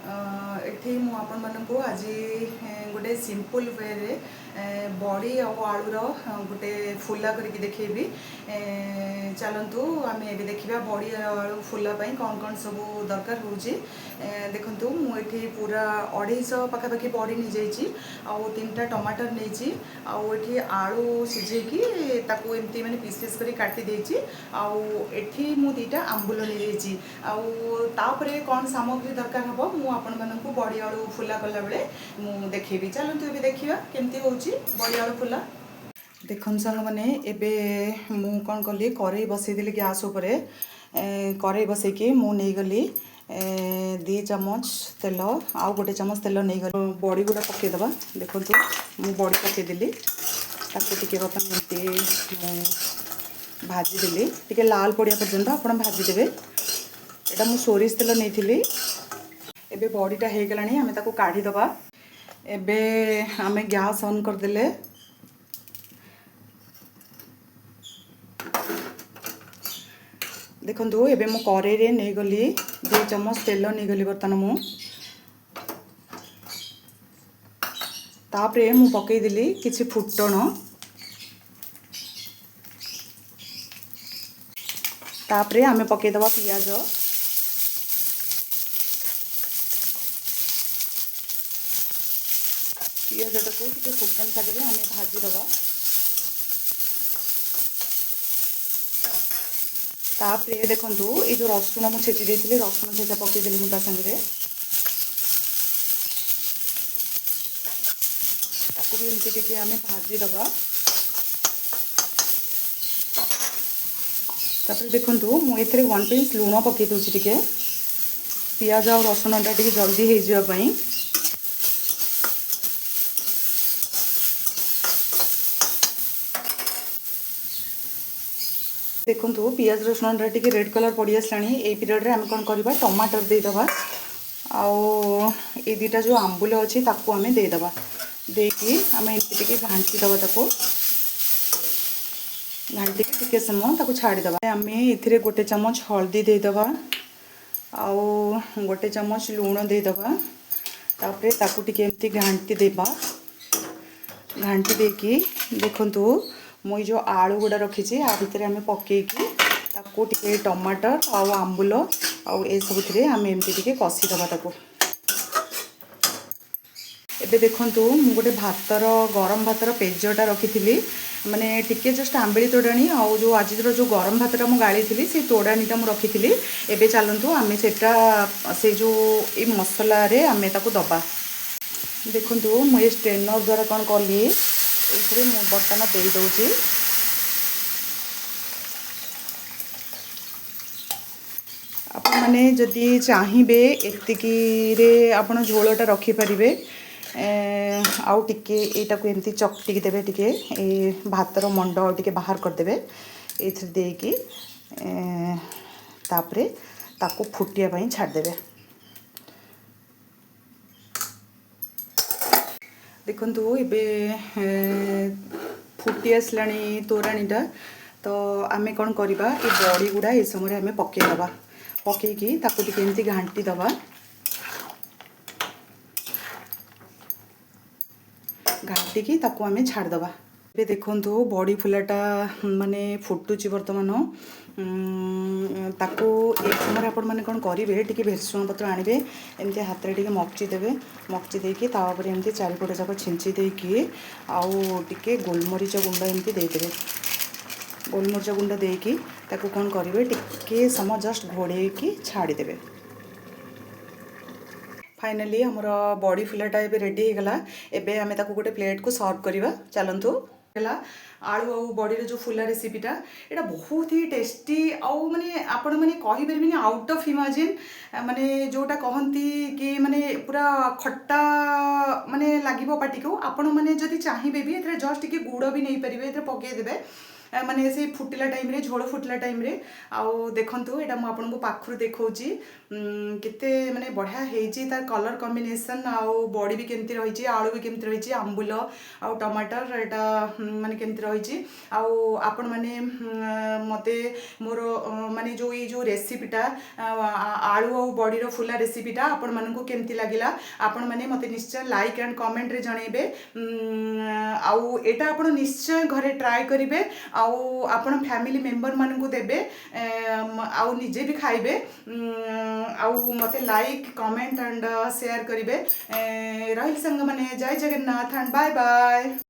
एठी मु आपण मानकु आज गोटे सिंपल वे रे बड़ी आलूर गोटे फुला करके देखेबी। चलतु आम ए देखा बड़ी आलू फुला कौन कौन सब दरकार हो देखु मुझे पूरा 250 पाखापाखि बड़ी नहीं जाइए आउ 3टा टमाटर नहीं आलू सीझेकी एमती मैंने पीस पीस कर काटी देछि आउ एठी मु 2टा आंबुल नहीं जाइए कौन सामग्री दरकार हम मु आपण मानकु बड़ी आलू फुला कला बेले मु देखेबी। चलतु ए देखिए केमती होची बड़ी आलू फुला। देखन संग मैंने एबे मु कौन कली कड़ई बसईदेली गैस उपरे कड़ई बसईकी मु नहीं गली 2 चम्मच तेल आउ गोटे चम्मच तेल नहीं गली बड़ी गुड़ा पकईदबा। देखु मु बड़ी पकईदेली ताकू टिके बर्तन एमती भाजीदेली टिके लाल पड़िया पर्यंत आप भाजीदेवे। एटा मु सोरिष तेल नहीं एबे बड़ीटा हो गलानी आमे ताकू काढ़ीदबा। एबे आमे गैस ऑन करदेले देखु एबे मु कड़ई रे नहीं गली 2 चम्मच तेल नहीं गली बर्तमान मु तापरे मु पकईदेली किछि फुटण तापरे आमे पकईदबा पियाज पियाजटा को टिके फुटन सागे आम भाजीदबा। तापरे देखंतु ये जो रसुण मु छेची देइथिले रसुण छेचा पकईदेली मु ता संगे ताकू भी एमती टिके आम भाजीदबा। तापरे देखंतु मु एथिरे 1 पिंच लूण पकई दउछि टिके पियाज और रसुणटा टिके जल्दी हो जिवा पई। देखु पियाज रसुण टे रेड कलर पड़ी आसला पीरियड आम कौन करवा टमाटर देदबा आउ ये 2टा जो आंबुल अच्छी ताकू आम देदबा देकी आम एमती टे घाटीदबा ताको घाटी टिके समय ताको छाड़ीदबा। आम ए गोटे चम्मच हल्दी देदबा आउ गोटे चम्मच लूण देदबा तापरे ताकू टिके एमती घाटी देबा। घाटी देकी देखंतु मुई जो आलू गुड़ा रखी आ भितर आम पकईकी ताकू टिके टमाटर आउ आंबुल आउ ए सब आम एमती टिके कषीदबा ताकू। एबे देखंतु मु गोटे भातर गरम भातर पेजटा रखी माने टिके जस्ट आंबेली तोड़ाणी आउ जो आज जो गरम भातटा मु गाड़ी थी से तोड़ाणीटा मु रखी। एबे चलतु आम से जो ये मसला रे आम ताकू दबा। देखंतु मु स्ट्रेनर द्वारा कौन कली ये बर्तन दे दूँगी आपण मैंने जदि चाहिए एतिकी आपण झोलटा रखिपारे आउ टिके एटा को एमती चकटिकी देबे टिके ए भातर मंड टिके बाहर करदेबे एथि देकी तापरे ताको फुटिया पई छाड़ देबे। देखंतु एबे फुटी आसलाणी तोराणीटा तो आमे कौन करवा ये बड़ी गुड़ा ये समय आम पकईदबा पकईकी ताकू टिके एमती घाटी दबा। घाटिकी ताकू आम छाड़दबा। ए देखंतु बड़ी फुलाटा माने फुटुची बर्तमान ताकू एक समय आपण मैंने कौन करेंगे टी भेरसुंगा पत्र आणवे एमती हाथ में टे मकची देवे मकची देकी तापर एमती चारिपट जाक छिंची देकी आउ टिके गोलमरीच गुंड एमती देदेवे। गोलमरीच गुंड देकी ताकू कौन करेंगे टिके समय जस्ट घोड़े छाड़ीदेवे। फाइनाली हमर बड़ी फुलाटा ए रेडी हो गला। एबे आमे ताकू गोटे प्लेट को सर्व करवा। चलतु आलू आउ बड़ी जो फुला रेसिपीटा एटा बहुत ही टेस्टी आउ माने आपण माने कहि परबिनी आउट ऑफ इमेजिन माने जोटा कहंती कि माने पूरा खट्टा माने लागिबो पाटी को आपण माने जदि चाहिबे भी एथरे जस्ट टिके गुड़ भी नहीं परिबे एथरे पके देबे माने से फुटिला टाइम रे झोल फुटिला टाइम रे आउ देखंतु एटा मु आपन को पाखरु देखौची केते माने बढ़िया हेची तार कलर कॉम्बिनेशन आउ बॉडी भी केमती रही आलू भी केमती रही आंबुल आउ टमाटर एटा माने केमती रही आउ आपण माने मते मोर माने जो रेसिपीटा आलू आउ बॉडीर फुला रेसिपीटा आपण मानकु केमती लागिला आपण माने मते निश्चय लाइक एंड कमेंट रे जणेबे आउ एटा आपण निश्चय घरे ट्राई करिवे आउ आपण फैमिली मेंबर मानकु देबे आउ निजे भी खाइबे आउ मते लाइक कमेंट एंड शेयर करिवे रही संग माने जय जगन्नाथ एंड बाय बाय।